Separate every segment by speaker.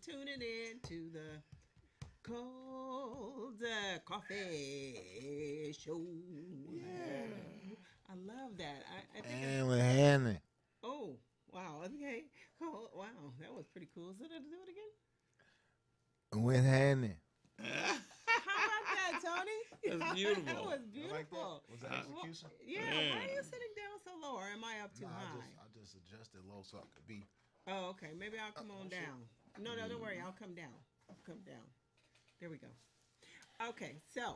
Speaker 1: tuning in to the Cold Coffee Show. I love that. I think
Speaker 2: And with Hannah.
Speaker 1: oh, wow. Okay. Cool. Wow. That was pretty cool. So, do it again.
Speaker 2: With Hannah.
Speaker 1: How about that, Tony?
Speaker 3: That's beautiful.
Speaker 1: That was
Speaker 2: You like that?
Speaker 1: beautiful.
Speaker 2: Was that execution?
Speaker 1: Yeah,
Speaker 3: Yeah.
Speaker 1: why are you sitting down so low, or am I up too high?
Speaker 2: I just adjusted low so I could be.
Speaker 1: Oh, okay. Maybe I'll come on
Speaker 2: shit.
Speaker 1: down. No, don't worry. I'll come down. I'll come down. There we go. Okay, so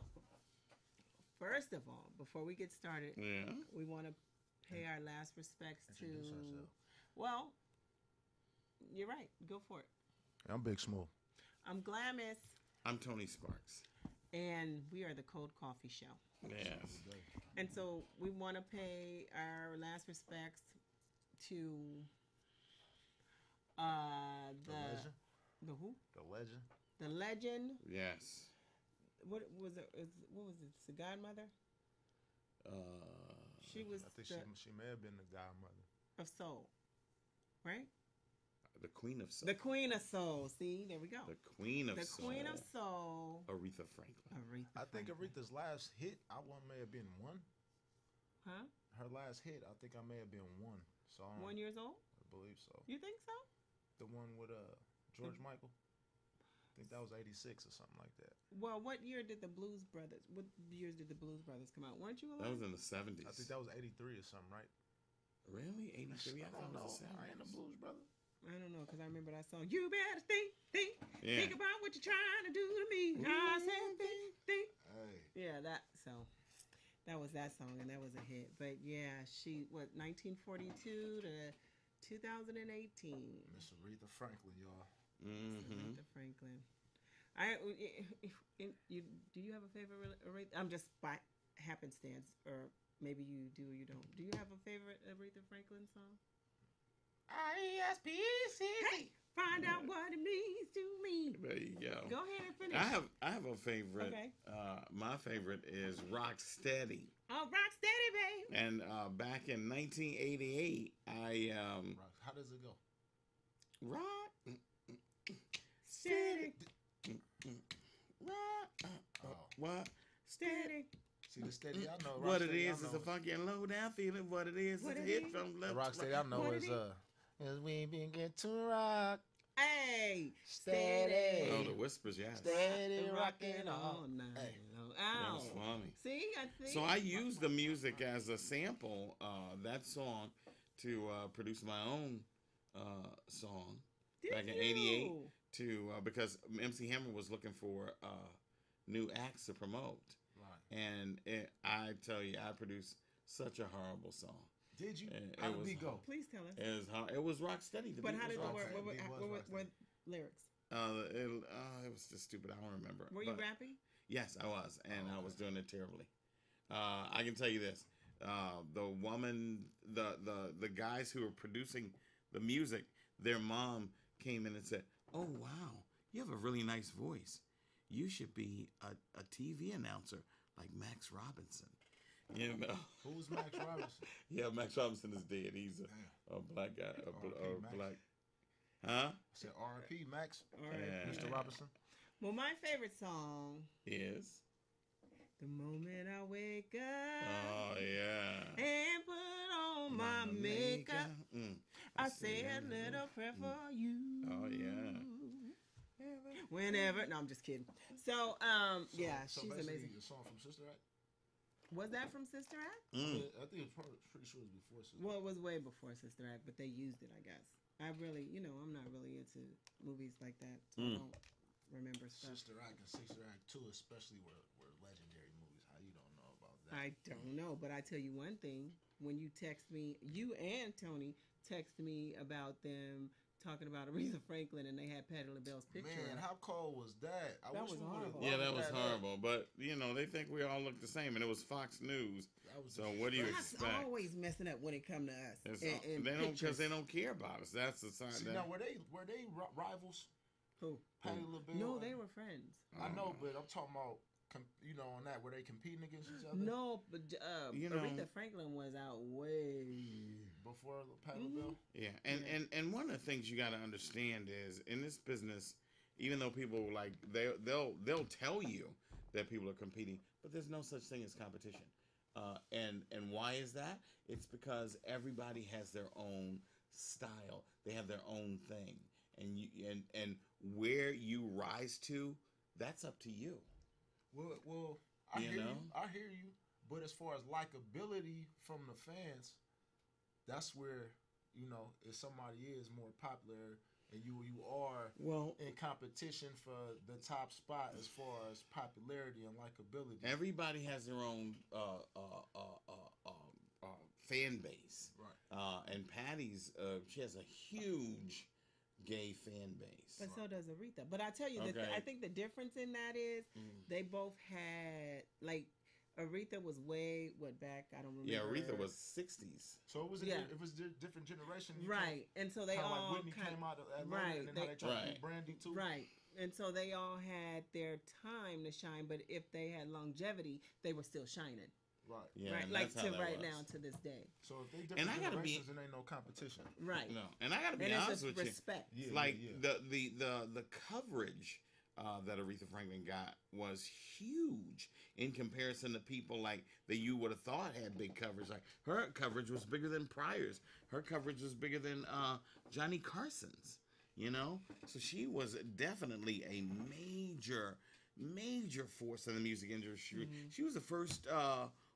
Speaker 1: first of all, before we get started,
Speaker 3: Yeah.
Speaker 1: we want to pay our last respects to.
Speaker 2: Introduce ourselves.
Speaker 1: Well, you're right. Go for it.
Speaker 2: I'm Big Smooth.
Speaker 1: I'm Glamis,
Speaker 3: I'm Tony Sparks.
Speaker 1: and we are the Cold Coffee Show.
Speaker 3: Yes.
Speaker 1: And so we want to pay our last respects to
Speaker 2: The legend.
Speaker 1: the who?
Speaker 2: The legend.
Speaker 1: The legend.
Speaker 3: Yes.
Speaker 1: What was it? What was it? The godmother? She was
Speaker 2: I think
Speaker 1: the,
Speaker 2: she may have been the godmother.
Speaker 1: of soul, right?
Speaker 3: The Queen of Soul.
Speaker 1: The queen of soul. See, there we go.
Speaker 3: The Queen of
Speaker 1: The
Speaker 3: Soul.
Speaker 1: queen of soul.
Speaker 3: Aretha Franklin.
Speaker 1: Aretha
Speaker 2: I think
Speaker 1: Franklin.
Speaker 2: Aretha's last hit, may have been one.
Speaker 1: Huh?
Speaker 2: Her last hit, I think I may have been one song.
Speaker 1: 1 years old?
Speaker 2: I believe so.
Speaker 1: You think so?
Speaker 2: The one with George Michael. I think that was '86 or something like that.
Speaker 1: Well, what year did the Blues Brothers? What years did the Blues Brothers come out? Weren't you
Speaker 3: That
Speaker 1: alive?
Speaker 3: was in the 70s.
Speaker 2: I think that was '83 or something, right?
Speaker 3: Really? 83? I thought it was the
Speaker 2: I ain't the
Speaker 3: 70s.
Speaker 2: Blues Brothers.
Speaker 1: I don't know because I remember that song. You better think
Speaker 3: Yeah.
Speaker 1: about what you're trying to do to me. I said think.
Speaker 2: Hey,
Speaker 1: Yeah, that was that song, and that was a hit. But yeah, 1942 to 2018.
Speaker 2: Miss Aretha Franklin, y'all.
Speaker 3: Mm-hmm.
Speaker 1: Aretha Franklin. Do you have a favorite Aretha? I'm just by happenstance, or maybe you do or you don't. Do you have a favorite Aretha Franklin song?
Speaker 2: ISPC.
Speaker 1: Hey, find out what it means to me.
Speaker 3: There you go.
Speaker 1: Go ahead and finish.
Speaker 3: I have a favorite.
Speaker 1: Okay.
Speaker 3: My favorite is Rock Steady.
Speaker 1: Oh, rock steady, babe.
Speaker 3: And back in 1988, I
Speaker 2: How does it go?
Speaker 3: rock
Speaker 1: Steady,
Speaker 3: rock what
Speaker 1: steady.
Speaker 2: See the steady, I know.
Speaker 3: what it
Speaker 2: Rocksteady, I
Speaker 3: is
Speaker 2: know
Speaker 3: is a funky and low down feeling. What it is
Speaker 1: What
Speaker 3: is a
Speaker 1: it
Speaker 3: hit
Speaker 1: is?
Speaker 3: from
Speaker 2: The
Speaker 3: left.
Speaker 2: rock
Speaker 3: to
Speaker 2: steady,
Speaker 3: right.
Speaker 2: I know
Speaker 1: What
Speaker 2: is
Speaker 1: it is?
Speaker 2: as we begin to rock,
Speaker 1: Hey,
Speaker 2: steady,
Speaker 3: Oh, the whispers, yes.
Speaker 2: steady rocking
Speaker 1: all
Speaker 2: all
Speaker 1: night
Speaker 2: Hey.
Speaker 1: long.
Speaker 3: That
Speaker 1: Ow.
Speaker 3: was funny.
Speaker 1: See, I think.
Speaker 3: So I used the music as a sample, that song, to produce my own song
Speaker 1: Did
Speaker 3: back in
Speaker 1: you?
Speaker 3: '88 to because MC Hammer was looking for new acts to promote,
Speaker 2: Right.
Speaker 3: and I tell you, I produced such a horrible song.
Speaker 2: Did you?
Speaker 3: It
Speaker 2: How did
Speaker 3: was-
Speaker 2: it go?
Speaker 1: Please tell us.
Speaker 3: It was rock steady. The
Speaker 1: But
Speaker 3: beat
Speaker 1: how
Speaker 3: was
Speaker 1: did it
Speaker 3: rock
Speaker 1: work?
Speaker 3: steady.
Speaker 1: What lyrics?
Speaker 3: It was just stupid. I don't remember.
Speaker 1: Were you
Speaker 3: But-
Speaker 1: rapping?
Speaker 3: Yes, I was, and I was doing it terribly. I can tell you this: the woman, the guys who were producing the music, their mom came in and said, "Oh wow, you have a really nice voice. You should be a TV announcer like Max Robinson." You know?
Speaker 2: Who's Max Robinson?
Speaker 3: Yeah, Max Robinson is dead. He's a black guy,
Speaker 2: R.I.P. Max.
Speaker 3: black. Huh?
Speaker 2: I said R.I.P. Max,
Speaker 3: Yeah.
Speaker 2: Mr. Robinson.
Speaker 1: Well, my favorite song,
Speaker 3: Is.
Speaker 1: "The Moment I Wake Up
Speaker 3: Oh yeah.
Speaker 1: and Put On My Makeup,
Speaker 3: Mm.
Speaker 1: I say a little prayer for you."
Speaker 3: Oh yeah.
Speaker 1: Whenever. No, I'm just kidding. So, yeah,
Speaker 2: So
Speaker 1: she's
Speaker 2: basically,
Speaker 1: amazing.
Speaker 2: The song from Sister Act.
Speaker 1: Was that from Sister Act?
Speaker 3: Mm.
Speaker 2: I think it's pretty sure it was before Sister.
Speaker 1: Well, it was way before Sister Act, but they used it, I guess. I really, I'm not really into movies like that, so I don't remember stuff.
Speaker 2: Sister Act and Sister Act 2, especially were legendary movies. How you don't know about that?
Speaker 1: I don't know, but I tell you one thing. When you text me, you and Tony text me about them talking about Aretha Franklin, and they had Patti LaBelle's picture.
Speaker 2: Man,
Speaker 1: up.
Speaker 2: how cold was that? I
Speaker 1: That
Speaker 2: wish
Speaker 1: was
Speaker 2: we would've
Speaker 1: horrible.
Speaker 3: Yeah, that
Speaker 2: looked
Speaker 3: was
Speaker 2: up.
Speaker 3: horrible. But they think we all look the same, and it was Fox News.
Speaker 2: That was
Speaker 3: So what do you
Speaker 1: Fox
Speaker 3: expect?
Speaker 1: always messing up when it come to us. And
Speaker 3: they don't because
Speaker 1: pictures.
Speaker 3: they don't care about us. That's the sign.
Speaker 2: See,
Speaker 3: that,
Speaker 2: now were they rivals?
Speaker 1: Who?
Speaker 2: Patti LaBelle.
Speaker 1: No, they were friends.
Speaker 2: I know, but I'm talking about on that were they competing against each other?
Speaker 1: No, but
Speaker 3: You know-
Speaker 1: Aretha Franklin was out way
Speaker 2: before Patti
Speaker 1: Mhm.
Speaker 2: LaBelle.
Speaker 3: Yeah, and one of the things you got to understand is in this business, even though people like they'll tell you that people are competing, but there's no such thing as competition. And why is that? It's because everybody has their own style. They have their own thing, and and where you rise to, that's up to you.
Speaker 2: Well, I
Speaker 3: You
Speaker 2: hear
Speaker 3: know?
Speaker 2: you. I hear you. But as far as likability from the fans, that's where if somebody is more popular and you are
Speaker 3: Well,
Speaker 2: in competition for the top spot as far as popularity and likability.
Speaker 3: everybody has their own fan base.
Speaker 2: Right.
Speaker 3: And Patty's, she has a huge gay fan base.
Speaker 1: But so does Aretha. But I tell you,
Speaker 3: Okay.
Speaker 1: I think the difference in that is
Speaker 3: Mm.
Speaker 1: they both had like Aretha was way back. I don't remember.
Speaker 3: Yeah, Aretha was 60s.
Speaker 2: So it was
Speaker 1: Yeah.
Speaker 2: it was a different generation.
Speaker 1: Right, and so they
Speaker 2: Kind of
Speaker 1: all
Speaker 2: like Whitney came out of Atlanta,
Speaker 1: right,
Speaker 2: and then how they tried to
Speaker 3: Right.
Speaker 2: beat Brandy too.
Speaker 1: right, and so they all had their time to shine. But if they had longevity, they were still shining.
Speaker 2: Right.
Speaker 3: Yeah,
Speaker 1: right,
Speaker 3: and
Speaker 1: like
Speaker 3: that's how
Speaker 1: to
Speaker 3: that
Speaker 1: right
Speaker 3: was.
Speaker 1: now to this day.
Speaker 2: So if they different
Speaker 3: And I gotta be-
Speaker 2: generations, then ain't no competition.
Speaker 1: Right,
Speaker 3: No, and I got to be
Speaker 1: and
Speaker 3: honest
Speaker 1: it's
Speaker 3: with
Speaker 1: just
Speaker 3: you.
Speaker 1: respect.
Speaker 2: Yeah.
Speaker 3: Like
Speaker 2: yeah.
Speaker 3: the coverage that Aretha Franklin got was huge in comparison to people like that you would have thought had big coverage. Like her coverage was bigger than Pryor's. Her coverage was bigger than Johnny Carson's. You know, so she was definitely a major force in the music industry.
Speaker 1: Mhm.
Speaker 3: She was the first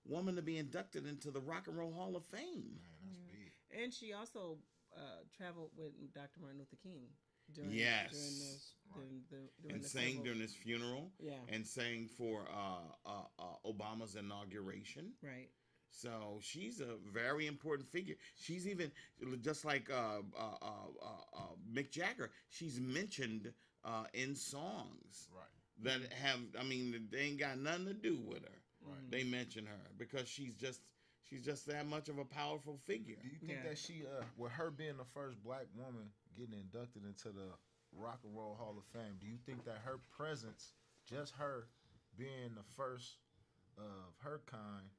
Speaker 3: woman to be inducted into the Rock and Roll Hall of Fame.
Speaker 2: Man, that's big.
Speaker 1: And she also traveled with Dr. Martin Luther King during
Speaker 3: Yes.
Speaker 1: during
Speaker 3: And
Speaker 1: the
Speaker 3: sang
Speaker 1: civil-
Speaker 3: during his funeral.
Speaker 1: Yeah,
Speaker 3: And sang for Obama's inauguration.
Speaker 1: right.
Speaker 3: So she's a very important figure. She's even just like Mick Jagger. She's mentioned in songs
Speaker 2: Right.
Speaker 3: that have. I mean, they ain't got nothing to do with her.
Speaker 2: Right.
Speaker 3: They mention her because she's just that much of a powerful figure.
Speaker 2: Do you think
Speaker 1: Yeah.
Speaker 2: that she, with her being the first black woman getting inducted into the Rock and Roll Hall of Fame, do you think that her presence, just her being the first of her kind,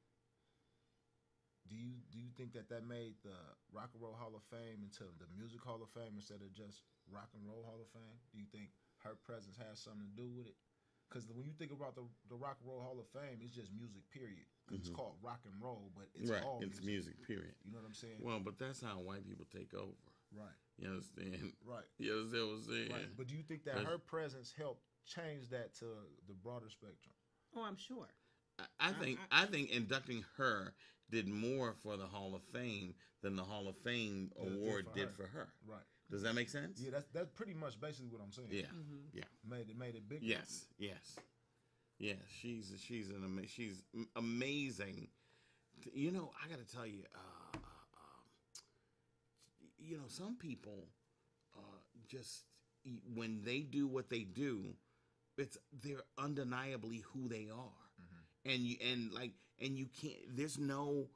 Speaker 2: do you think that made the Rock and Roll Hall of Fame into the Music Hall of Fame instead of just Rock and Roll Hall of Fame? Do you think her presence has something to do with it? Because when you think about the Rock and Roll Hall of Fame, it's just music, period. 'Cause it's called rock and roll, but it's
Speaker 3: Right,
Speaker 2: all
Speaker 3: it's music. Period.
Speaker 2: You know what I'm saying?
Speaker 3: Well, but that's how white people take over.
Speaker 2: Right,
Speaker 3: You understand?
Speaker 2: right.
Speaker 3: You understand what I'm saying?
Speaker 2: Right. But do you think that
Speaker 3: That's-
Speaker 2: her presence helped change that to the broader spectrum?
Speaker 1: Oh, I'm sure.
Speaker 3: I think inducting her did more for the Hall of Fame than the Hall of Fame
Speaker 2: Did
Speaker 3: award
Speaker 2: for
Speaker 3: did
Speaker 2: her.
Speaker 3: for her.
Speaker 2: Right.
Speaker 3: Does that make sense?
Speaker 2: Yeah, that's pretty much basically what I'm saying.
Speaker 3: Yeah.
Speaker 1: Mm-hmm.
Speaker 3: Yeah.
Speaker 2: Made it bigger.
Speaker 3: Yes. She's amazing. You know, I got to tell you, some people just when they do what they do, they're undeniably who they are, and you can't. There's no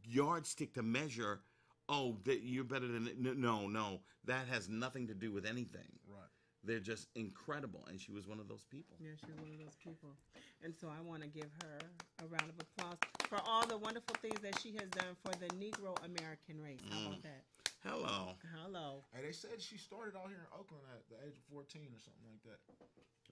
Speaker 3: yardstick to measure. Oh, that you're better than no. That has nothing to do with anything.
Speaker 2: Right.
Speaker 3: They're just incredible, and she was one of those people.
Speaker 1: Yeah, she's one of those people. And so I want to give her a round of applause for all the wonderful things that she has done for the Negro American race. How about that?
Speaker 3: Hello.
Speaker 1: Hello.
Speaker 2: And they said she started out here in Oakland at the age of 14 or something like that.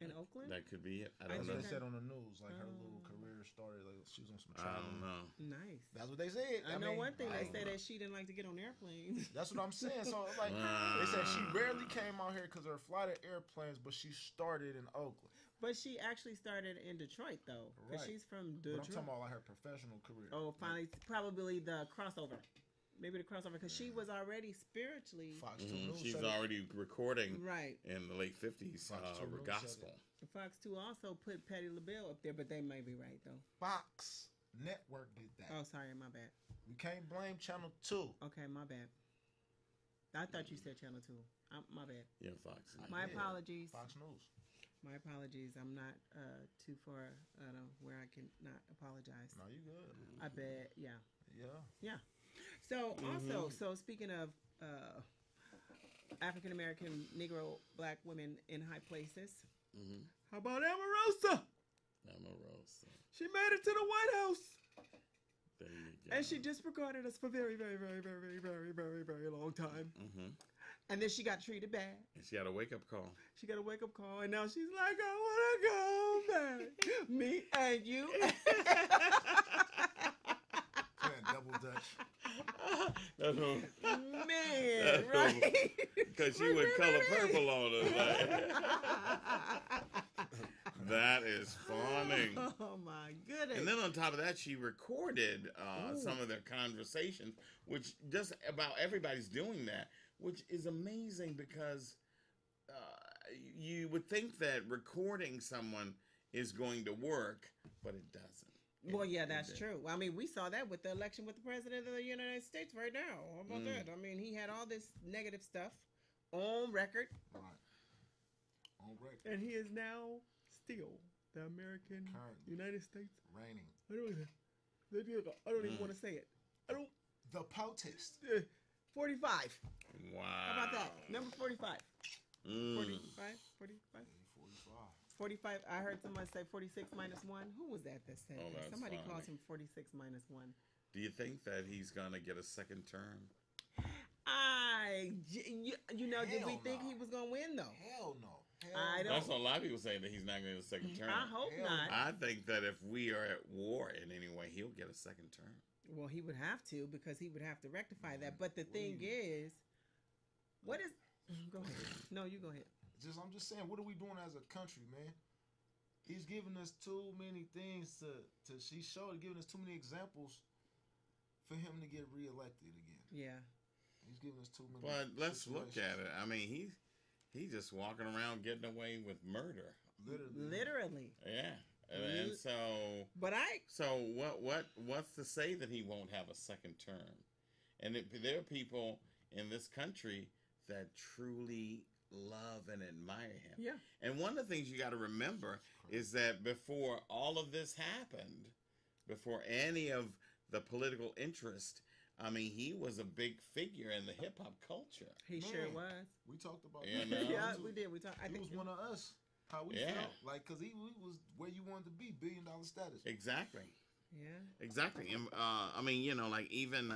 Speaker 1: In Oakland?
Speaker 3: That could be it. I
Speaker 2: That's
Speaker 3: don't know.
Speaker 2: what they said on the news. Like her little career started. Like she was on some.
Speaker 3: I don't know.
Speaker 1: Nice.
Speaker 2: That's what they said.
Speaker 1: I know
Speaker 2: mean,
Speaker 1: one thing. They
Speaker 3: I
Speaker 1: say
Speaker 3: don't know.
Speaker 1: that she didn't like to get on airplanes.
Speaker 2: That's what I'm saying. So like they said she rarely came out here because her flight of airplanes, but she started in Oakland.
Speaker 1: But she actually started in Detroit, though. Because
Speaker 2: Right.
Speaker 1: she's from
Speaker 2: But I'm
Speaker 1: Detroit.
Speaker 2: talking about like her professional career.
Speaker 1: Oh, finally, probably the crossover. Maybe the crossover. Because she was already spiritually.
Speaker 2: Fox 2 News.
Speaker 3: She's
Speaker 2: said it.
Speaker 3: already recording
Speaker 1: Right.
Speaker 3: in the late 50s
Speaker 2: Fox 2 News said
Speaker 3: gospel.
Speaker 1: Fox 2 also put Patti LaBelle up there, but they may be right, though.
Speaker 2: Fox Network did that.
Speaker 1: Oh, sorry, my bad.
Speaker 2: We can't blame Channel 2.
Speaker 1: Okay, my bad. I thought you said Channel 2. My bad.
Speaker 3: Yeah, Fox.
Speaker 1: My
Speaker 2: Yeah.
Speaker 1: apologies.
Speaker 2: Fox News.
Speaker 1: My apologies. I'm not too far where I can not apologize.
Speaker 2: No, you good.
Speaker 1: I bet. Yeah.
Speaker 2: Yeah.
Speaker 1: So also, so speaking of African American, Negro, Black women in high places,
Speaker 3: Mm-hmm.
Speaker 1: how about Omarosa?
Speaker 3: Omarosa.
Speaker 1: She made it to the White House.
Speaker 3: There you go.
Speaker 1: And she disregarded us for very, very, very, very, very, very, very, very long time.
Speaker 3: Mm-hmm.
Speaker 1: And then she got treated bad.
Speaker 3: And she had a wake up call.
Speaker 1: She got a wake up call, and now she's like, I want to go back. Me and you.
Speaker 2: Playing double dutch.
Speaker 3: That's what,
Speaker 1: Man, right?
Speaker 3: because she went color purple on us. Like. That is funny.
Speaker 1: Oh my goodness.
Speaker 3: And then on top of that, she recorded some of their conversations, which just about everybody's doing that, which is amazing because you would think that recording someone is going to work, but it doesn't.
Speaker 1: Well, yeah, that's true. I mean, we saw that with the election with the president of the United States right now. How about that? I mean, he had all this negative stuff on record.
Speaker 2: Right. On record.
Speaker 1: And he is now still the American United States
Speaker 2: Reigning.
Speaker 1: I don't even want to say it. I don't.
Speaker 2: The POTUS.
Speaker 1: 45.
Speaker 3: Wow.
Speaker 1: How about that? Number 45. 45?
Speaker 2: 45.
Speaker 1: 45. I heard someone say 46 minus 1. Who was that said
Speaker 3: Oh,
Speaker 1: that?
Speaker 3: that's
Speaker 1: Somebody
Speaker 3: funny.
Speaker 1: calls him 46 minus 1.
Speaker 3: Do you think that he's going to get a second term?
Speaker 1: You know, did we
Speaker 2: Hell
Speaker 1: think
Speaker 2: no.
Speaker 1: he was going to win, though?
Speaker 2: Hell no.
Speaker 1: I don't.
Speaker 3: That's what a lot of people say, that he's not going to get a second term.
Speaker 1: I hope
Speaker 2: Hell
Speaker 1: not.
Speaker 3: I think that if we are at war in any way, he'll get a second term.
Speaker 1: Well, he would have to because he would have to rectify that. But the thing is, what is... Go ahead. No, you go ahead.
Speaker 2: I'm just saying, what are we doing as a country, man? He's giving us too many things she showed, giving us too many examples for him to get reelected again.
Speaker 1: Yeah.
Speaker 2: He's giving us too many.
Speaker 3: But let's look at
Speaker 2: situations.
Speaker 3: it. I mean, he's just walking around getting away with murder.
Speaker 1: Literally.
Speaker 3: Yeah. And so...
Speaker 1: But
Speaker 3: So what's to say that he won't have a second term? And there are people in this country that truly love and admire him.
Speaker 1: Yeah.
Speaker 3: And one of the things you got to remember is that before all of this happened, before any of the political interest, I mean, he was a big figure in the hip hop culture.
Speaker 1: He sure was.
Speaker 2: We talked about
Speaker 3: Yeah,
Speaker 2: that.
Speaker 3: no.
Speaker 1: Yeah, we did. We talked. I
Speaker 2: He
Speaker 1: think
Speaker 2: was one of us. How we
Speaker 3: Yeah.
Speaker 2: felt. Like, because he was where you wanted to be, $1 billion status.
Speaker 3: Exactly.
Speaker 1: Yeah.
Speaker 3: Exactly. And, I mean, you know, like even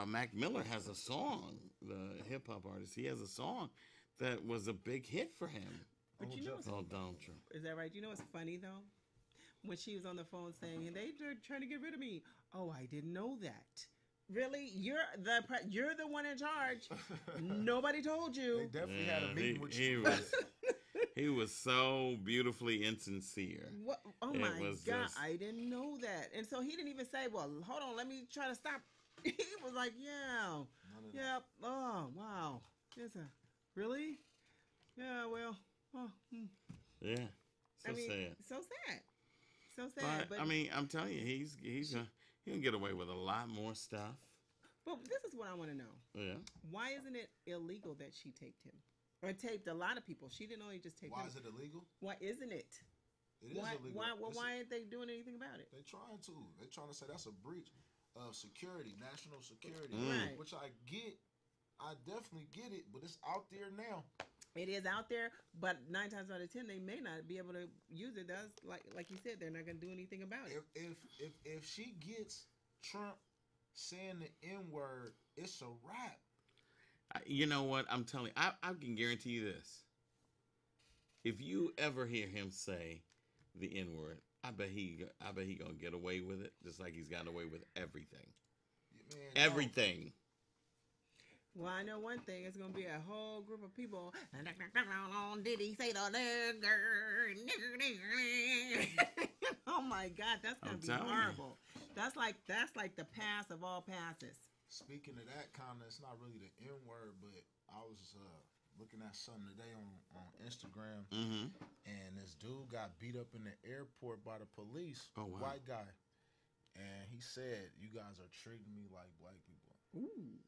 Speaker 3: Mac Miller has a song, the hip hop artist. He has a song that was a big hit for him.
Speaker 1: But you know,
Speaker 3: Oh, Donald Trump.
Speaker 1: is that right? You know what's funny though? When she was on the phone saying, "They're trying to get rid of me." Oh, I didn't know that. Really? You're the one in charge. Nobody told
Speaker 2: They
Speaker 1: you.
Speaker 2: definitely had a meeting with
Speaker 3: he
Speaker 2: you.
Speaker 3: he was so beautifully insincere.
Speaker 1: What? Oh
Speaker 3: It
Speaker 1: my
Speaker 3: was
Speaker 1: God!
Speaker 3: just-
Speaker 1: I didn't know that. And so he didn't even say, "Well, hold on, let me try to stop." He was like, "Yeah,
Speaker 2: None of that.
Speaker 1: yep. Oh, wow. Really? Yeah. Well. Oh,
Speaker 3: Yeah, so
Speaker 1: I mean,
Speaker 3: sad.
Speaker 1: so sad. So sad.
Speaker 3: But I mean, I'm telling you, he'll get away with a lot more stuff.
Speaker 1: But this is what I want to know.
Speaker 3: Yeah.
Speaker 1: Why isn't it illegal that she taped him? Or taped a lot of people. She didn't only just tape
Speaker 2: Why
Speaker 1: him.
Speaker 2: is it illegal?
Speaker 1: Why isn't it?
Speaker 2: It is illegal.
Speaker 1: Why aren't they doing anything about it?
Speaker 2: They're trying to. They're trying to say that's a breach of security, national security.
Speaker 1: Right.
Speaker 2: Which I get. I definitely get it, but it's out there now.
Speaker 1: It is out there, but 9 times out of 10, they may not be able to use it. That's like you said, they're not going to do anything about it.
Speaker 2: If she gets Trump saying the N-word, it's a wrap.
Speaker 3: You know what? I'm telling you, I can guarantee you this. If you ever hear him say the N-word, I bet he gonna get away with it, just like he's gotten away with everything.
Speaker 2: Man,
Speaker 3: Everything.
Speaker 1: Well, I know one thing. It's going to be a whole group of people. Did he say the nigger? Oh my God, that's going
Speaker 3: I'm
Speaker 1: to be
Speaker 3: telling you.
Speaker 1: horrible. That's like the pass of all passes.
Speaker 2: Speaking of that kind of, it's not really the N-word, but I was looking at something today on Instagram,
Speaker 3: Mm-hmm.
Speaker 2: and this dude got beat up in the airport by the police.
Speaker 3: Oh, wow.
Speaker 2: White guy. And he said, "You guys are treating me like black people."
Speaker 1: Ooh.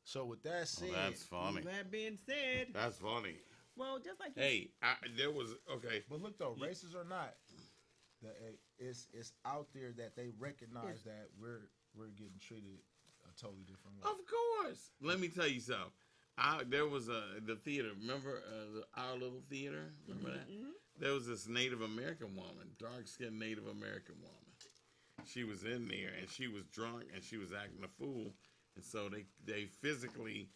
Speaker 2: So with that said,
Speaker 3: That's funny.
Speaker 1: That being said,
Speaker 3: That's funny.
Speaker 1: well, just like you
Speaker 3: Hey, there was okay.
Speaker 2: but look though, racist or not, it's out there that they recognize that we're getting treated a totally different way.
Speaker 3: Of course. Let me tell you something. There was the theater. Remember Our Little Theater? Remember that? There was this Native American woman, dark-skinned Native American woman, she was in there and she was drunk and she was acting a fool, and so they physically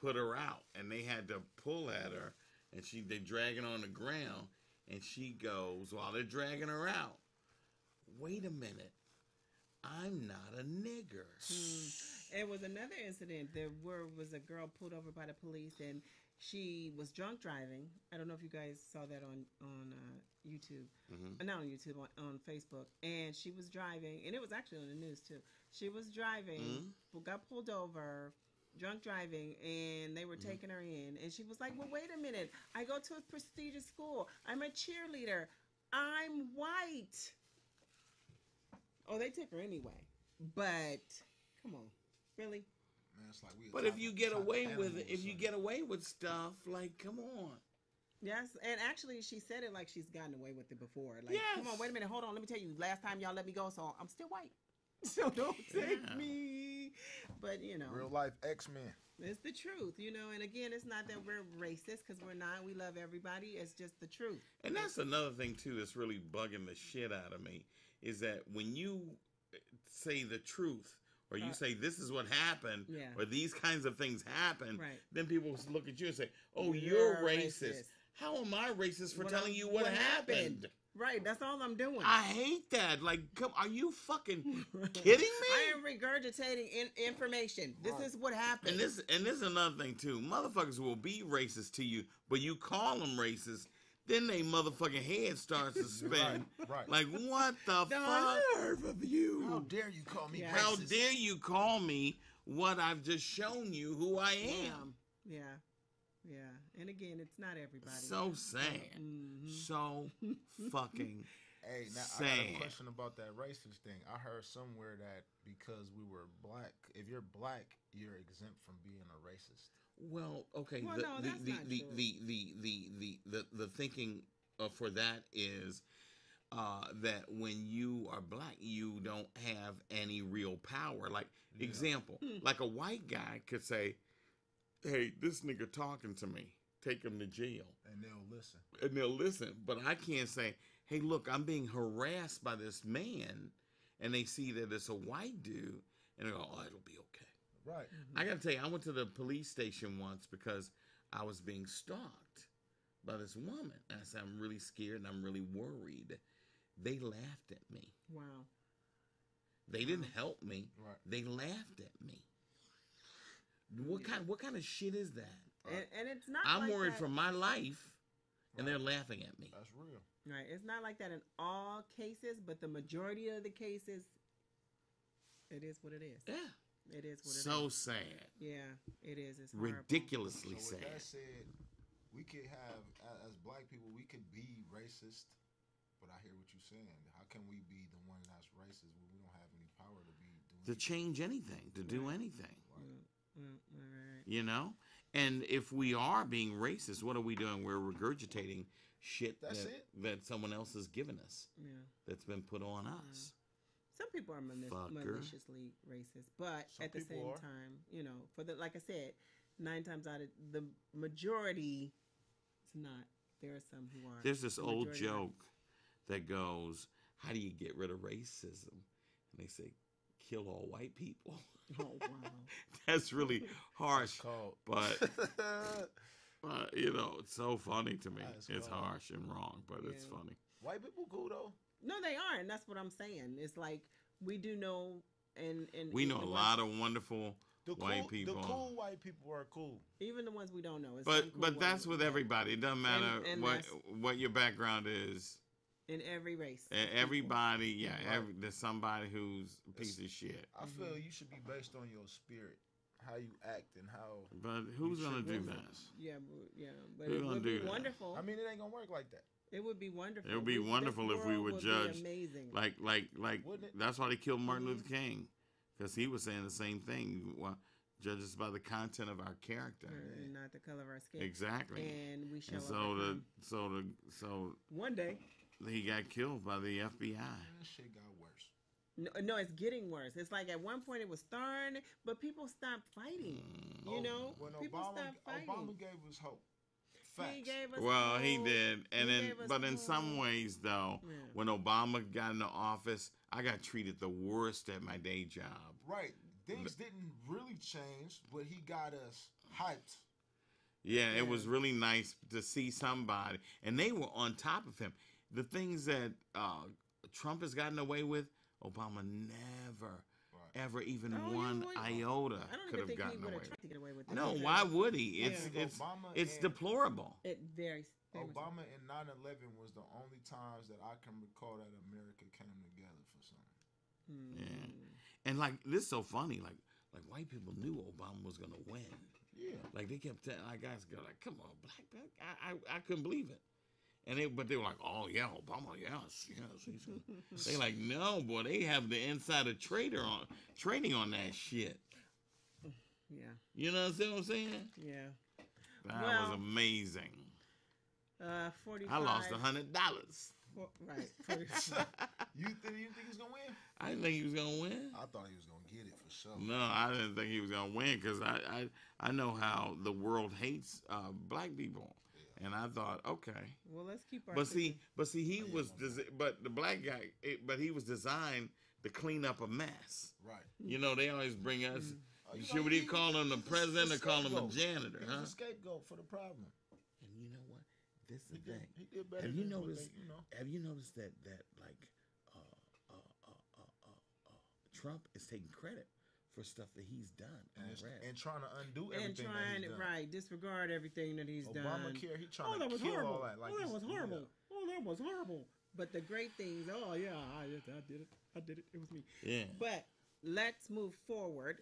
Speaker 3: put her out and they had to pull at her, and they dragging her on the ground, and she goes while they're dragging her out, "Wait a minute, I'm not a nigger."
Speaker 1: It was another incident. There was a girl pulled over by the police, and she was drunk driving. I don't know if you guys saw that on YouTube. Not on YouTube, on Facebook. And she was driving, and it was actually on the news too. She was driving, got pulled over, drunk driving, and they were taking her in. And she was like, "Well, wait a minute. I go to a prestigious school. I'm a cheerleader. I'm white." Oh, they took her anyway. But come on, really?
Speaker 2: Man, it's like
Speaker 3: But if you get away with it, if you get away with stuff, like, come on.
Speaker 1: Yes, and actually, she said it like she's gotten away with it before. Like,
Speaker 3: Yes.
Speaker 1: come on, wait a minute, hold on. Let me tell you, last time y'all let me go, so I'm still white. So don't take me. But, you know.
Speaker 2: real life X-Men.
Speaker 1: It's the truth, you know. And again, it's not that we're racist, because we're not. We love everybody. It's just the truth.
Speaker 3: And that's another thing, too, that's really bugging the shit out of me, is that when you say the truth, or you say this is what happened, or these kinds of things happen, then people look at you and say, "Oh, you're racist. How am I racist for telling you what happened?"
Speaker 1: Right, that's all I'm doing.
Speaker 3: I hate that. Like, are you fucking kidding me?
Speaker 1: I am regurgitating information. This is what happened.
Speaker 3: And this is another thing too. Motherfuckers will be racist to you, but you call them racist, then they motherfucking head starts to spin.
Speaker 2: Right.
Speaker 3: Like, what the fuck?
Speaker 1: Nerve of you.
Speaker 2: How dare you call me racist?
Speaker 3: How dare you call me what I've just shown you who I am?
Speaker 1: Yeah. And again, it's not everybody.
Speaker 3: So sad. So fucking
Speaker 2: Hey, now
Speaker 3: sad.
Speaker 2: I got a question about that racist thing. I heard somewhere that because we were black, if you're black, you're exempt from being a racist.
Speaker 3: Well, okay.
Speaker 1: Well, no, that's not true.
Speaker 3: The thinking for that is that when you are black, you don't have any real power. Like, example, like a white guy could say, "Hey, this nigga talking to me. Take him to jail."
Speaker 2: And they'll listen.
Speaker 3: But I can't say, "Hey, look, I'm being harassed by this man," and they see that it's a white dude, and they go, "Oh, it'll be okay."
Speaker 2: Right.
Speaker 3: I got to tell you, I went to the police station once because I was being stalked by this woman. And I said, "I'm really scared and I'm really worried." They laughed at me.
Speaker 1: Wow.
Speaker 3: They didn't help me.
Speaker 2: Right.
Speaker 3: They laughed at me. What kind of shit is that?
Speaker 1: And it's not
Speaker 3: I'm
Speaker 1: like
Speaker 3: worried
Speaker 1: that.
Speaker 3: for my life, and they're laughing at me.
Speaker 2: That's real.
Speaker 1: Right. It's not like that in all cases, but the majority of the cases, it is what it is.
Speaker 3: Yeah.
Speaker 1: It is what it is.
Speaker 3: So sad.
Speaker 1: Yeah, it is. It's horrible.
Speaker 3: Ridiculously
Speaker 2: So with
Speaker 3: sad.
Speaker 2: that said, we could have, as black people, we could be racist, but I hear what you're saying. How can we be the one that's racist when we don't have any power to be doing
Speaker 3: To change anything, to do anything.
Speaker 1: Right.
Speaker 3: You know? And if we are being racist, what are we doing? We're regurgitating shit
Speaker 2: That's it.
Speaker 3: that someone else has given us,
Speaker 1: Yeah.
Speaker 3: that's been put on us.
Speaker 1: Some people are
Speaker 3: Fucker.
Speaker 1: maliciously racist, but
Speaker 2: Some
Speaker 1: at the
Speaker 2: people
Speaker 1: same
Speaker 2: are.
Speaker 1: time, you know, like I said, 9 times out of the majority, it's not. There are some who are.
Speaker 3: There's this
Speaker 1: The
Speaker 3: old
Speaker 1: majority are.
Speaker 3: joke that goes, "How do you get rid of racism?" And they say, "Kill all white people."
Speaker 1: Oh wow.
Speaker 3: That's really harsh,
Speaker 2: Called.
Speaker 3: but you know, it's so funny to me.
Speaker 2: That's
Speaker 3: It's
Speaker 2: cold.
Speaker 3: harsh and wrong, but it's
Speaker 1: Yeah.
Speaker 3: funny.
Speaker 2: White people cool though.
Speaker 1: No, they aren't. That's what I'm saying. It's like we do know, and
Speaker 3: We know
Speaker 1: the
Speaker 3: a
Speaker 1: ones-
Speaker 3: lot of wonderful
Speaker 2: The
Speaker 3: white
Speaker 2: cool,
Speaker 3: people.
Speaker 2: The cool white people are cool.
Speaker 1: even the ones we don't know. It's some cool
Speaker 3: But that's
Speaker 1: ones
Speaker 3: with everybody. It doesn't matter
Speaker 1: and
Speaker 3: what your background is.
Speaker 1: in every race.
Speaker 3: Everybody, yeah,
Speaker 2: Right.
Speaker 3: there's somebody who's a piece of shit.
Speaker 2: I feel you should be based on your spirit, how you act, and how.
Speaker 3: But who's
Speaker 2: You
Speaker 3: gonna
Speaker 2: should
Speaker 3: do
Speaker 2: live
Speaker 3: that?
Speaker 2: with us.
Speaker 1: Yeah, but
Speaker 3: Who
Speaker 1: it
Speaker 3: gonna
Speaker 1: would
Speaker 3: do
Speaker 1: be
Speaker 3: that?
Speaker 1: wonderful.
Speaker 2: I mean, it ain't gonna work like that.
Speaker 1: It would be wonderful.
Speaker 3: It would be
Speaker 1: This
Speaker 3: wonderful if we
Speaker 1: world
Speaker 3: would
Speaker 1: be
Speaker 3: judge
Speaker 1: amazing.
Speaker 3: like
Speaker 2: Wouldn't it?
Speaker 3: that's why they killed Martin Luther King, because he was saying the same thing. Well, judge us by the content of our character.
Speaker 1: And not the color of our skin.
Speaker 3: Exactly.
Speaker 1: And we shall
Speaker 3: And so
Speaker 1: one day.
Speaker 3: he got killed by the FBI.
Speaker 2: That shit got worse.
Speaker 1: No, it's getting worse. It's like at one point it was stern, but people stopped fighting. You know,
Speaker 2: When
Speaker 1: people stopped fighting.
Speaker 2: Obama gave us hope. Facts.
Speaker 1: He gave us
Speaker 3: Well, he
Speaker 1: hope.
Speaker 3: did, and
Speaker 1: He
Speaker 3: then,
Speaker 1: gave us
Speaker 3: but in
Speaker 1: hope.
Speaker 3: some ways, though,
Speaker 1: Yeah.
Speaker 3: when Obama got into office, I got treated the worst at my day job.
Speaker 2: Right. Things didn't really change, but he got us hyped.
Speaker 3: Yeah, it was really nice to see somebody, and they were on top of him. The things that Trump has gotten away with, Obama never, ever even one iota could have gotten away with.
Speaker 1: To get away with it.
Speaker 3: No, why would he? It's deplorable.
Speaker 1: It very
Speaker 2: Obama and 9/11 was the only times that I can recall that America came together for something.
Speaker 3: Yeah, and like this is so funny. Like white people knew Obama was gonna win.
Speaker 2: Yeah,
Speaker 3: like they kept telling our guys, go like, "Come on, black." I couldn't believe it. And they were like, "Oh yeah, Obama, yes." They like, no, boy, they have the insider trading on that shit.
Speaker 1: Yeah.
Speaker 3: You know what I'm saying?
Speaker 1: Yeah.
Speaker 3: That was amazing.
Speaker 1: 45.
Speaker 3: I lost $100.
Speaker 1: Right.
Speaker 2: You think he was gonna win?
Speaker 3: I didn't think he was gonna win.
Speaker 2: I thought he was gonna get it for sure.
Speaker 3: No, I didn't think he was gonna win because I know how the world hates black people. And I thought, okay.
Speaker 1: Well, let's keep our.
Speaker 3: But see, he was, but the black guy, he was designed to clean up a mess.
Speaker 2: Right.
Speaker 3: You know, they always bring us. Should we call him the president or call him a janitor?
Speaker 2: He's a scapegoat for the problem.
Speaker 3: And you know what? This is the thing.
Speaker 2: He did better.
Speaker 3: Have you noticed? Have you noticed that like Trump is taking credit for stuff that he's done
Speaker 2: and trying to undo everything that he's done.
Speaker 1: Right, disregard everything that he's done.
Speaker 2: Obamacare, he trying to kill all that. Like,
Speaker 1: that was horrible. Oh, that was horrible. But the great things, I did it. It was me.
Speaker 3: Yeah.
Speaker 1: But let's move forward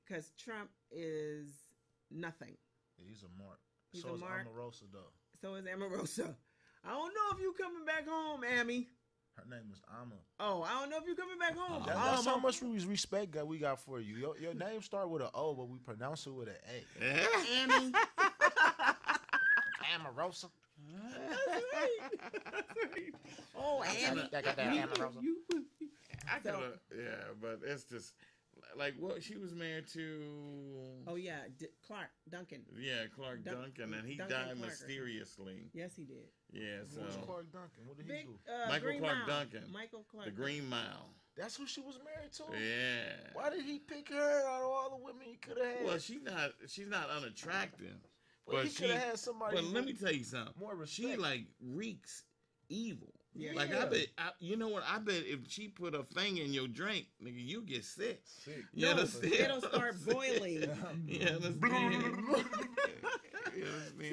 Speaker 1: because Trump is nothing.
Speaker 2: He's a mark.
Speaker 1: He's
Speaker 2: so
Speaker 1: a
Speaker 2: is
Speaker 1: mark.
Speaker 2: Omarosa, though.
Speaker 1: So is Omarosa. I don't know if you coming back home, Amy.
Speaker 2: Her name is Amma.
Speaker 1: Oh, I don't know if you're coming back home.
Speaker 2: That's how much respect that we got for you. Your name start with an O, but we pronounce it with an A.
Speaker 1: Amy.
Speaker 2: Omarosa.
Speaker 1: That's right. Oh, Amy.
Speaker 2: Omarosa.
Speaker 3: I could have, but it's just like what she was married to.
Speaker 1: Oh yeah, Clark Duncan.
Speaker 3: Yeah, Clark Duncan, and he
Speaker 1: Duncan
Speaker 3: died
Speaker 1: Clark.
Speaker 3: mysteriously.
Speaker 1: Yes, he did.
Speaker 3: Yeah, so
Speaker 2: Who's Clark Duncan? What did he do?
Speaker 3: Michael
Speaker 1: Green
Speaker 3: Clark
Speaker 1: Mile.
Speaker 3: Duncan.
Speaker 1: Michael Clark.
Speaker 3: The Green Mile.
Speaker 2: That's who she was married to.
Speaker 3: Yeah.
Speaker 2: Why did he pick her out of all the women he could have had?
Speaker 3: Well, she's not unattractive.
Speaker 2: Well,
Speaker 3: but
Speaker 2: he could have had somebody.
Speaker 3: But let me tell you something.
Speaker 2: More respect.
Speaker 3: She like reeks evil.
Speaker 1: Yeah.
Speaker 3: Like I bet, you know what? I bet if she put a thing in your drink, nigga, you get sick. You understand?
Speaker 1: It'll start boiling.
Speaker 3: You understand?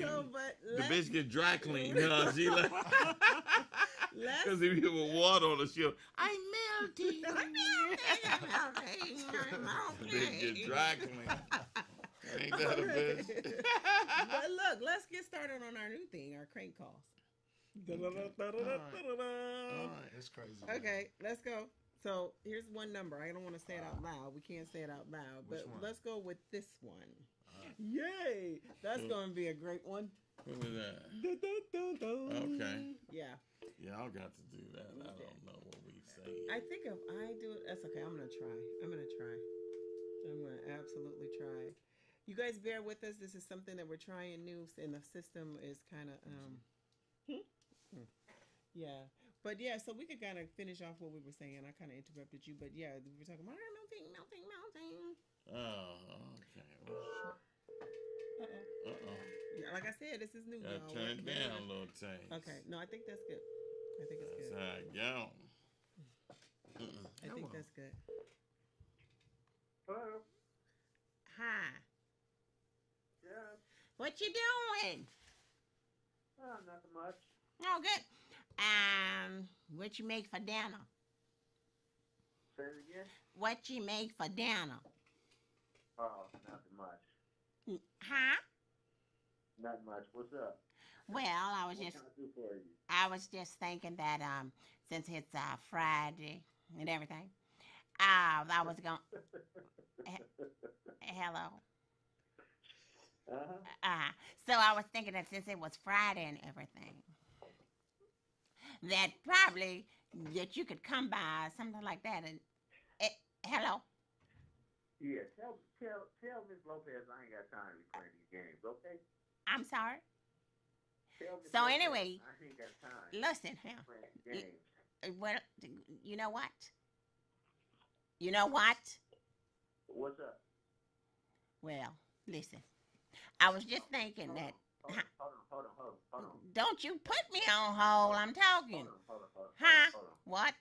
Speaker 1: So, but
Speaker 3: the bitch get dry clean. You know, she like because
Speaker 1: let's
Speaker 3: if you put water on the shield, I'm melting. The bitch get dry clean. Ain't that a bitch?
Speaker 1: But look, let's get started on our new thing, our crank calls.
Speaker 2: It's crazy.
Speaker 1: Okay, let's go. So here's one number. I don't want to say it out loud. We can't say it out loud, but let's go with this one. Yay! That's going to be a great one.
Speaker 3: Who was that? Okay.
Speaker 1: Yeah.
Speaker 3: Y'all got to do that. I don't know what we say.
Speaker 1: I think if I do it, that's okay. I'm going to try. I'm going to absolutely try. You guys bear with us. This is something that we're trying new, and the system is kind of, yeah. But yeah, so we could kind of finish off what we were saying. I kind of interrupted you, but yeah, we were talking about melting.
Speaker 3: Oh, okay. Uh-oh.
Speaker 1: Yeah, like I said, this is new.
Speaker 3: Gotta turn it down a little tank.
Speaker 1: Okay, no, I think that's good. I think it's
Speaker 3: That's
Speaker 1: good.
Speaker 3: how it go.
Speaker 1: I think that's good.
Speaker 4: Hello.
Speaker 1: Hi.
Speaker 4: Yeah.
Speaker 1: What you doing?
Speaker 4: Nothing much.
Speaker 1: Oh, good. What you make for dinner?
Speaker 4: Say it again.
Speaker 1: What you make for dinner?
Speaker 4: Oh, nothing much.
Speaker 1: Huh?
Speaker 4: Not much. What's up?
Speaker 1: Well, I was
Speaker 4: What
Speaker 1: just
Speaker 4: can I do for you?
Speaker 1: I was just thinking that since it's Friday and everything, I was going. Hello. So I was thinking that since it was Friday and everything, that probably that you could come by something like that and hello.
Speaker 4: Yeah. Tell Miss Lopez I ain't got time to be playing these games. Okay.
Speaker 1: I'm sorry.
Speaker 4: Tell Miss
Speaker 1: So
Speaker 4: Lopez
Speaker 1: anyway,
Speaker 4: I ain't got time.
Speaker 1: listen here.
Speaker 4: Playing games.
Speaker 1: Well, you know what?
Speaker 5: You know what?
Speaker 4: What's up?
Speaker 5: Well, listen. I was just thinking that.
Speaker 4: Hold on.
Speaker 5: Don't you put me on hold. I'm talking.
Speaker 4: Hold on.
Speaker 5: Huh? What?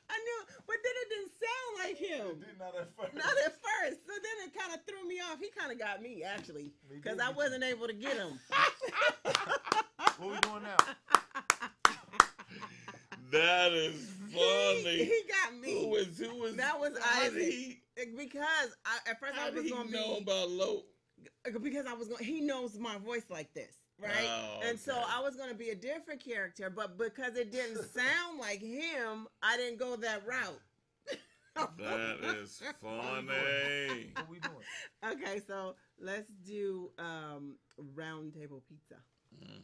Speaker 1: I knew, but then it didn't sound like him.
Speaker 2: Did not at first.
Speaker 1: Not at first. So then it kind of threw me off. He kind of got me, actually,
Speaker 2: Me
Speaker 1: because
Speaker 2: too.
Speaker 1: I wasn't able to get him.
Speaker 2: What we doing now?
Speaker 3: That is funny.
Speaker 1: He got me.
Speaker 3: Who was
Speaker 1: That was
Speaker 3: how did
Speaker 1: Isaac.
Speaker 3: he?
Speaker 1: Because at first
Speaker 3: How
Speaker 1: I
Speaker 3: did
Speaker 1: was
Speaker 3: he
Speaker 1: going to
Speaker 3: know
Speaker 1: be.
Speaker 3: about Lo?
Speaker 1: Because I was going. He knows my voice like this, right?
Speaker 3: Oh,
Speaker 1: And so
Speaker 3: okay.
Speaker 1: I was going to be a different character, but because it didn't sound like him, I didn't go that route.
Speaker 3: That is funny.
Speaker 2: What we doing?
Speaker 1: Okay, so let's do round table pizza.
Speaker 3: Mm.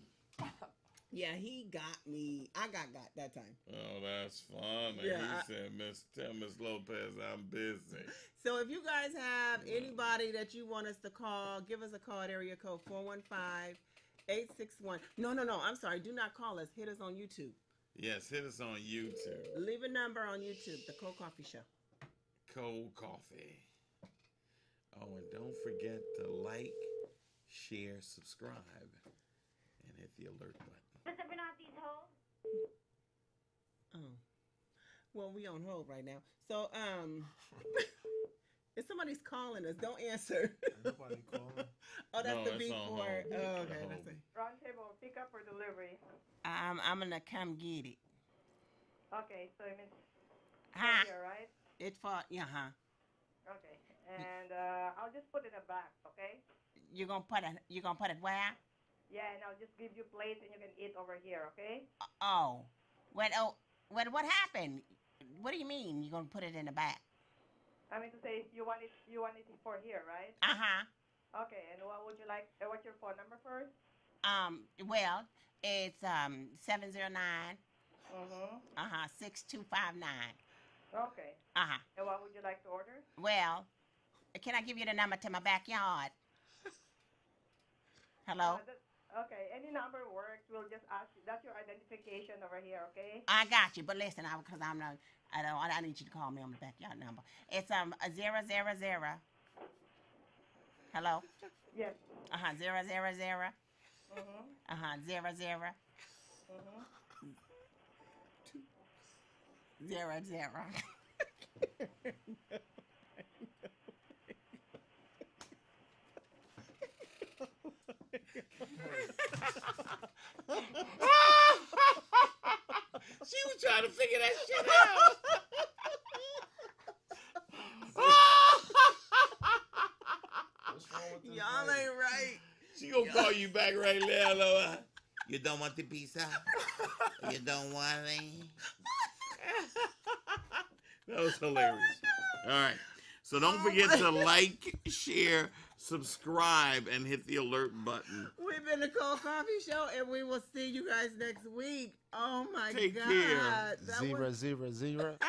Speaker 1: Yeah, he got me. I got that time.
Speaker 3: Oh, that's funny.
Speaker 1: Yeah,
Speaker 3: He said, tell Miss Lopez I'm busy.
Speaker 1: So if you guys have anybody that you want us to call, give us a call at area code 415-861. No, I'm sorry. Do not call us. Hit us on YouTube.
Speaker 3: Yes, hit us on YouTube.
Speaker 1: Leave a number on YouTube, The Cold Coffee Show.
Speaker 3: Cold coffee. Oh, and don't forget to like, share, subscribe, and hit the alert button.
Speaker 1: Oh. Well, we on hold right now. So, if somebody's calling us, don't answer.
Speaker 2: Ain't nobody calling.
Speaker 1: Oh, that's
Speaker 3: No,
Speaker 1: the
Speaker 3: it's
Speaker 1: beat
Speaker 3: on
Speaker 1: for
Speaker 3: hold.
Speaker 1: it. Oh,
Speaker 3: It's
Speaker 1: okay,
Speaker 3: on
Speaker 1: that's
Speaker 3: hold.
Speaker 1: it.
Speaker 6: Round table, pick up or delivery?
Speaker 5: I'm gonna come get it.
Speaker 6: Okay, so it means
Speaker 5: Huh?
Speaker 6: here, right?
Speaker 5: It's for huh?
Speaker 6: Okay, and I'll just put it in a box, okay?
Speaker 5: You gonna put it where?
Speaker 6: Yeah, and I'll just give you plates and you can eat over here, okay?
Speaker 5: Oh, what happened? What do you mean? You gonna put it in the back?
Speaker 6: I mean to say you want it for here, right? Okay, and what would you like? What's your phone number first?
Speaker 5: Well, it's 709
Speaker 6: Mm-hmm.
Speaker 5: 6259.
Speaker 6: Okay. And what would you like to order?
Speaker 5: Well, can I give you the number to my backyard? Hello?
Speaker 6: Okay, any number works. We'll just ask you. That's your identification over here, okay?
Speaker 5: I got you, but listen, because I need you to call me on the backyard number. It's 000. Hello?
Speaker 6: Yes.
Speaker 5: 000.
Speaker 6: Mm-hmm.
Speaker 5: 00.
Speaker 6: Mm-hmm.
Speaker 5: 00.
Speaker 3: She was trying to figure that shit out.
Speaker 2: What's wrong with this
Speaker 1: Y'all
Speaker 2: lady?
Speaker 1: ain't right.
Speaker 3: She gonna call you back right now, Loa. You don't want the pizza? You don't want it? That was hilarious. All right. So don't forget to like, share, subscribe, and hit the alert button.
Speaker 1: We've been the Cold Coffee Show, and we will see you guys next week. Oh my
Speaker 3: Take
Speaker 1: God.
Speaker 3: care.
Speaker 1: That was-
Speaker 2: 000.